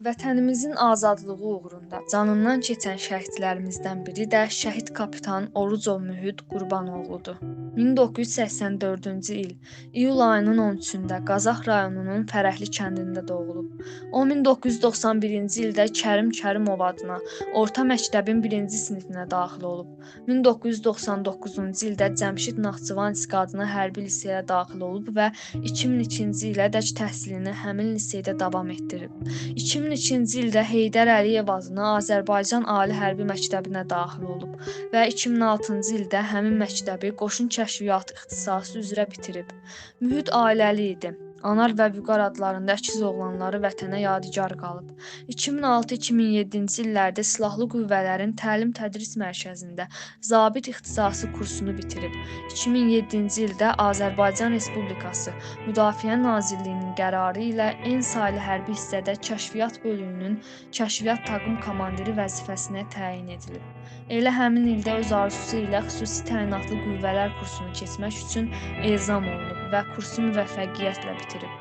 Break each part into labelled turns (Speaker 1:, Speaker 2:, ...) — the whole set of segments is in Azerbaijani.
Speaker 1: Vətənimizin azadlığı uğrunda canından keçən şəhidlərimizdən biri də şəhid kapitan Orucov Mühüd Qurbanoğludur. 1984-cü il iyul ayının 13-də Qazax rayonunun Fərəhli kəndində doğulub. O 1991-ci ildə Kərim Kərimov adına orta məktəbin 1-ci sinifinə daxil olub. 1999-cu ildə Cəmşid Naxçıvanski adına hərbi liseyə daxil olub və 2002-ci ilədək təhsilini həmin liseydə davam etdirib. 2002-ci ildə Heydər Əliyev adına Azərbaycan Ali Hərbi Məktəbinə daxil olub və 2006-cı ildə həmin məktəbi qoşun kəşfiyyatı ixtisası üzrə bitirib. Mühüd ailəli idi. Anar və Vüqar adlarında əkiz oğlanları vətənə yadigar qalıb. 2006-2007-ci illərdə Silahlı Qüvvələrin Təlim-Tədris Mərkəzində zabit ixtisası kursunu bitirib. 2007-ci ildə Azərbaycan Respublikası Müdafiə Nazirliyinin qərarı ilə en saylı hərbi hissədə kəşfiyyat bölümünün kəşfiyyat taqım komandiri vəzifəsinə təyin edilib. Elə həmin ildə öz arzusu ilə xüsusi təyinatlı qüvvələr kursunu keçmək üçün elzam olunub və kursu müvəffəqiyyətlə bitirib.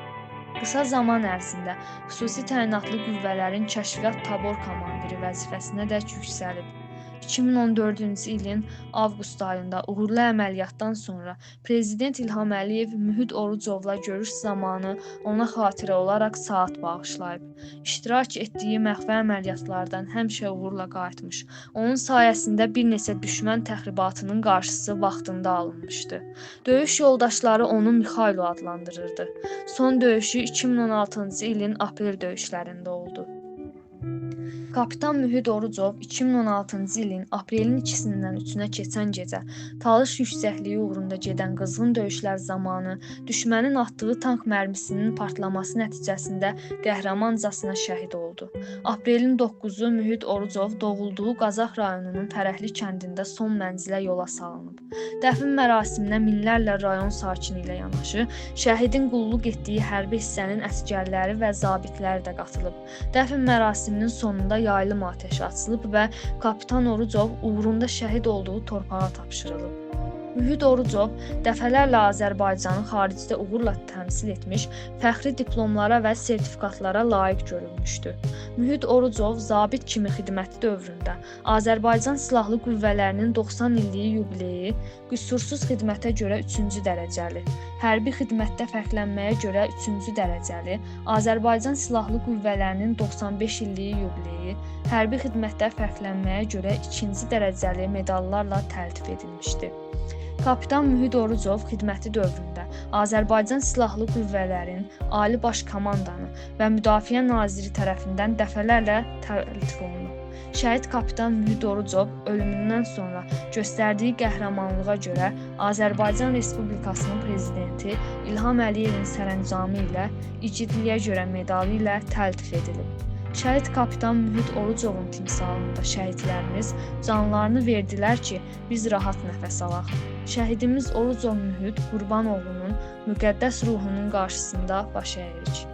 Speaker 1: Qısa zaman ərzində xüsusi təyinatlı qüvvələrin kəşfiyyat tabor komandiri vəzifəsinə də yüksəlib. 2014-cü ilin avqust ayında uğurlu əməliyyatdan sonra Prezident İlham Əliyev Mühüd Orucovla görüş zamanı ona xatirə olaraq saat bağışlayıb. İştirak etdiyi məxfi əməliyyatlardan həmişə uğurla qayıtmış. Onun sayəsində bir neçə düşmən təxribatının qarşısı vaxtında alınmışdı. Döyüş yoldaşları onu Mixaylo adlandırırdı. Son döyüşü 2016-cı ilin aprel döyüşlərində oldu. Kapitan Mühüd Orucov 2016-cı ilin aprelin 2-dən 3-nə keçən gecə Talış yüksəkliyi uğrunda gedən qızğın döyüşlər zamanı düşmənin atdığı tank mərmisinin partlaması nəticəsində qəhrəmancasına şəhid oldu. Aprelin 9-u Mühüd Orucov doğulduğu Qazax rayonunun Fərəhli kəndində son mənzilə yola salınıb. Dəfn mərasiminə minlərlə rayon sakini ilə yanaşı, şəhidin qulluq etdiyi hərbi hissənin əsgərləri və zabitləri də qatılıb. Dəfn mərasiminin sonunda yaylım atəşi açılıb və Kapitan Orucov uğrunda şəhid olduğu torpağa tapşırılıb. Mühüd Orucov dəfələrlə Azərbaycanı xaricdə uğurla təmsil etmiş, fəxri diplomlara və sertifikatlara layiq görülmüşdü. Mühüd Orucov zabit kimi xidməti dövründə Azərbaycan Silahlı Qüvvələrinin 90 illiyi yubileyi, qüsursuz xidmətə görə 3-cü dərəcəli, hərbi xidmətdə fərqlənməyə görə 3-cü dərəcəli, Azərbaycan Silahlı Qüvvələrinin 95 illiyi yubileyi, hərbi xidmətdə fərqlənməyə görə 2-ci dərəcəli medallarla təltif edilmişdi. Kapitan Mühüd Orucov xidməti dövründə Azərbaycan Silahlı Qüvvələrin Ali Baş Komandanı və Müdafiə Naziri tərəfindən dəfələrlə təltif olunub. Şəhid kapitan Mühüd Orucov ölümündən sonra göstərdiyi qəhrəmanlığa görə Azərbaycan Respublikasının prezidenti İlham Əliyevin sərəncamı ilə igidliyə görə medalı ilə təltif edilib. Şəhid kapitan Mühüd Orucovun timsalında şəhidlərimiz canlarını verdilər ki, biz rahat nəfəs alaq. Şəhidimiz Orucov Mühüd Qurbanoğlunun müqəddəs ruhunun qarşısında baş əyirik.